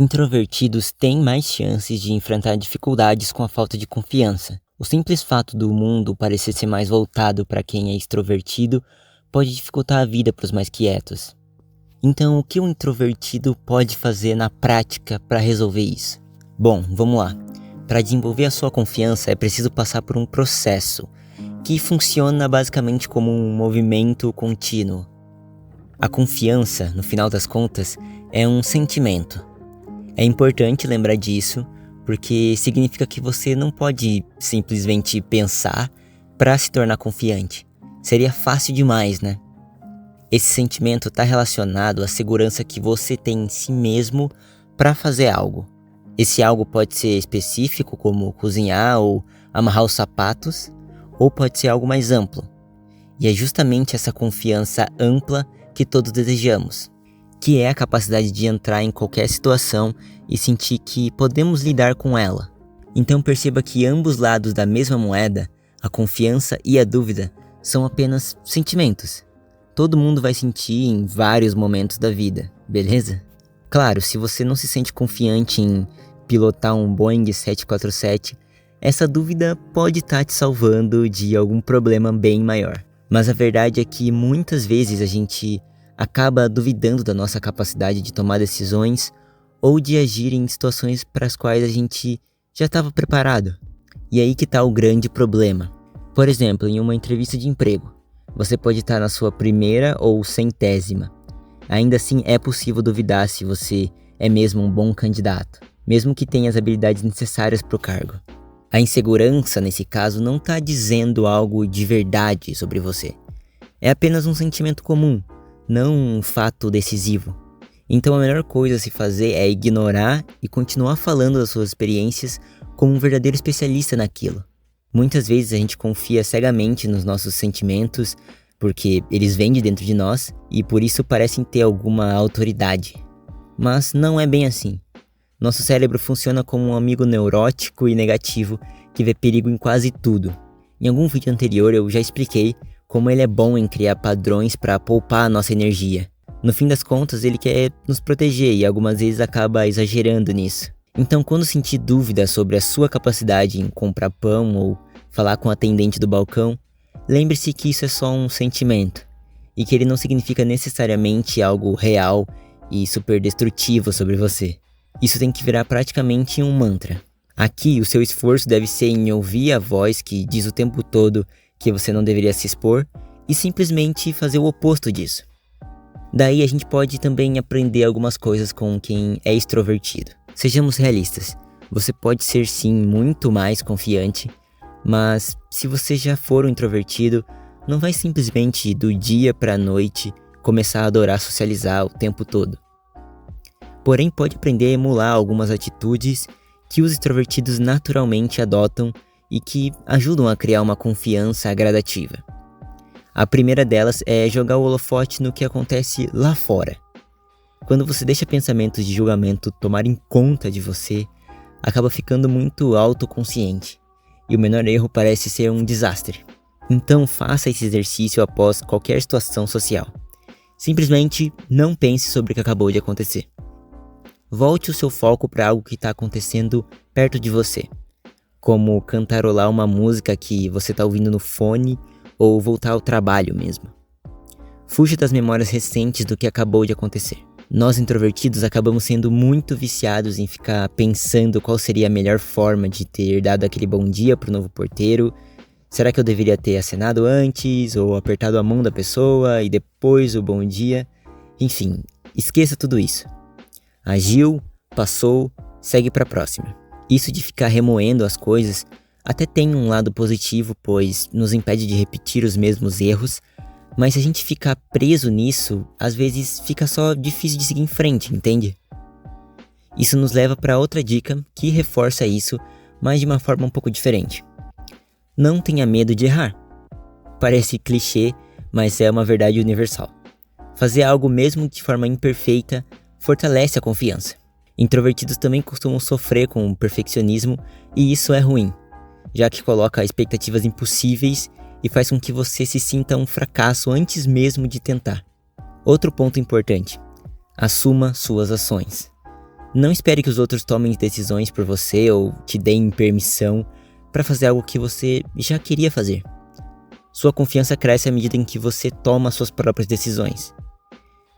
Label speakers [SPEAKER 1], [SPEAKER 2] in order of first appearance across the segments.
[SPEAKER 1] Introvertidos têm mais chances de enfrentar dificuldades com a falta de confiança. O simples fato do mundo parecer ser mais voltado para quem é extrovertido pode dificultar a vida para os mais quietos. Então, o que um introvertido pode fazer na prática para resolver isso? Bom, vamos lá. Para desenvolver a sua confiança é preciso passar por um processo que funciona basicamente como um movimento contínuo. A confiança, no final das contas, é um sentimento. É importante lembrar disso, porque significa que você não pode simplesmente pensar para se tornar confiante. Seria fácil demais, né? Esse sentimento está relacionado à segurança que você tem em si mesmo para fazer algo. Esse algo pode ser específico, como cozinhar ou amarrar os sapatos, ou pode ser algo mais amplo. E é justamente essa confiança ampla que todos desejamos, que é a capacidade de entrar em qualquer situação e sentir que podemos lidar com ela. Então perceba que ambos lados da mesma moeda, a confiança e a dúvida, são apenas sentimentos. Todo mundo vai sentir em vários momentos da vida, beleza? Claro, se você não se sente confiante em pilotar um Boeing 747, essa dúvida pode estar te salvando de algum problema bem maior. Mas a verdade é que muitas vezes a gente acaba duvidando da nossa capacidade de tomar decisões ou de agir em situações para as quais a gente já estava preparado. E aí que está o grande problema. Por exemplo, em uma entrevista de emprego, você pode estar na sua primeira ou centésima. Ainda assim é possível duvidar se você é mesmo um bom candidato, mesmo que tenha as habilidades necessárias para o cargo. A insegurança, nesse caso, não está dizendo algo de verdade sobre você. É apenas um sentimento comum, não um fato decisivo. Então a melhor coisa a se fazer é ignorar e continuar falando das suas experiências como um verdadeiro especialista naquilo. Muitas vezes a gente confia cegamente nos nossos sentimentos, porque eles vêm de dentro de nós e por isso parecem ter alguma autoridade. Mas não é bem assim. Nosso cérebro funciona como um amigo neurótico e negativo que vê perigo em quase tudo. Em algum vídeo anterior eu já expliquei como ele é bom em criar padrões para poupar a nossa energia. No fim das contas, ele quer nos proteger e algumas vezes acaba exagerando nisso. Então, quando sentir dúvida sobre a sua capacidade em comprar pão ou falar com o atendente do balcão, lembre-se que isso é só um sentimento e que ele não significa necessariamente algo real e super destrutivo sobre você. Isso tem que virar praticamente um mantra. Aqui, o seu esforço deve ser em ouvir a voz que diz o tempo todo que você não deveria se expor e simplesmente fazer o oposto disso. Daí a gente pode também aprender algumas coisas com quem é extrovertido. Sejamos realistas, você pode ser sim muito mais confiante, mas se você já for um introvertido, não vai simplesmente do dia para a noite começar a adorar socializar o tempo todo. Porém pode aprender a emular algumas atitudes que os extrovertidos naturalmente adotam e que ajudam a criar uma confiança gradativa. A primeira delas é jogar o holofote no que acontece lá fora. Quando você deixa pensamentos de julgamento tomarem conta de você, acaba ficando muito autoconsciente, e o menor erro parece ser um desastre. Então faça esse exercício após qualquer situação social. Simplesmente não pense sobre o que acabou de acontecer. Volte o seu foco para algo que está acontecendo perto de você, como cantarolar uma música que você está ouvindo no fone ou voltar ao trabalho mesmo. Fuja das memórias recentes do que acabou de acontecer. Nós introvertidos acabamos sendo muito viciados em ficar pensando qual seria a melhor forma de ter dado aquele bom dia pro novo porteiro. Será que eu deveria ter acenado antes ou apertado a mão da pessoa e depois o bom dia? Enfim, esqueça tudo isso. Agiu, passou, segue pra próxima. Isso de ficar remoendo as coisas até tem um lado positivo, pois nos impede de repetir os mesmos erros, mas se a gente ficar preso nisso, às vezes fica só difícil de seguir em frente, entende? Isso nos leva para outra dica que reforça isso, mas de uma forma um pouco diferente. Não tenha medo de errar. Parece clichê, mas é uma verdade universal. Fazer algo mesmo de forma imperfeita fortalece a confiança. Introvertidos também costumam sofrer com o perfeccionismo e isso é ruim, já que coloca expectativas impossíveis e faz com que você se sinta um fracasso antes mesmo de tentar. Outro ponto importante: assuma suas ações. Não espere que os outros tomem decisões por você ou te deem permissão para fazer algo que você já queria fazer. Sua confiança cresce à medida em que você toma suas próprias decisões.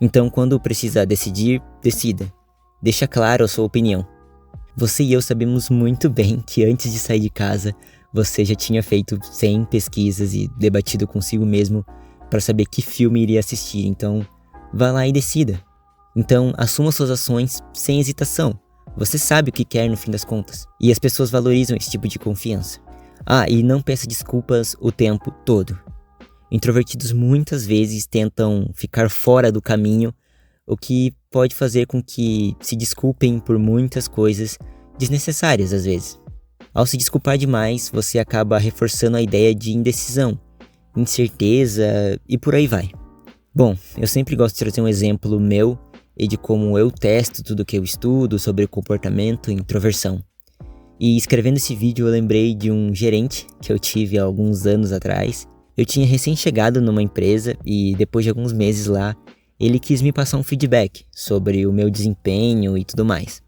[SPEAKER 1] Então, quando precisar decidir, decida. Deixa claro a sua opinião. Você e eu sabemos muito bem que antes de sair de casa, você já tinha feito 100 pesquisas e debatido consigo mesmo para saber que filme iria assistir, então vá lá e decida. Então, assuma suas ações sem hesitação. Você sabe o que quer no fim das contas. E as pessoas valorizam esse tipo de confiança. E não peça desculpas o tempo todo. Introvertidos muitas vezes tentam ficar fora do caminho, o que pode fazer com que se desculpem por muitas coisas desnecessárias às vezes. Ao se desculpar demais, você acaba reforçando a ideia de indecisão, incerteza e por aí vai. Bom, eu sempre gosto de trazer um exemplo meu e de como eu testo tudo que eu estudo sobre comportamento e introversão. E escrevendo esse vídeo eu lembrei de um gerente que eu tive há alguns anos atrás. Eu tinha recém-chegado numa empresa e depois de alguns meses lá, ele quis me passar um feedback sobre o meu desempenho e tudo mais.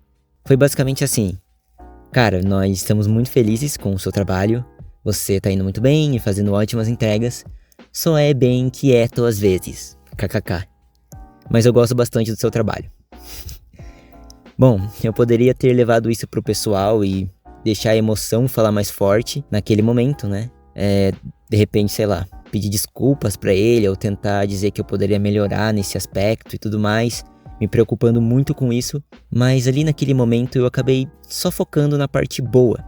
[SPEAKER 1] Foi basicamente assim: cara, nós estamos muito felizes com o seu trabalho, você tá indo muito bem e fazendo ótimas entregas, só é bem quieto às vezes, kkk. Mas eu gosto bastante do seu trabalho. Bom, eu poderia ter levado isso pro pessoal e deixar a emoção falar mais forte naquele momento, né? De repente, sei lá, pedir desculpas pra ele ou tentar dizer que eu poderia melhorar nesse aspecto e tudo mais, me preocupando muito com isso, mas ali naquele momento eu acabei só focando na parte boa.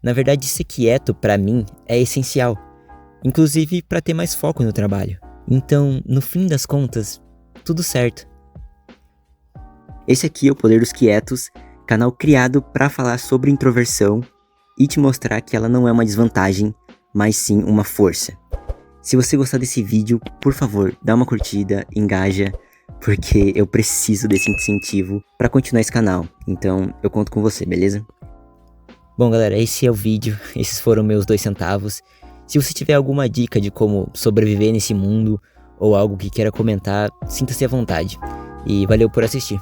[SPEAKER 1] Na verdade, ser quieto pra mim é essencial, inclusive pra ter mais foco no trabalho. Então, no fim das contas, tudo certo. Esse aqui é o Poder dos Quietos, canal criado pra falar sobre introversão e te mostrar que ela não é uma desvantagem, mas sim uma força. Se você gostar desse vídeo, por favor, dá uma curtida, engaja, porque eu preciso desse incentivo pra continuar esse canal. Então, eu conto com você, beleza? Bom, galera, esse é o vídeo, esses foram meus 2 centavos. Se você tiver alguma dica de como sobreviver nesse mundo ou algo que queira comentar, sinta-se à vontade. E valeu por assistir.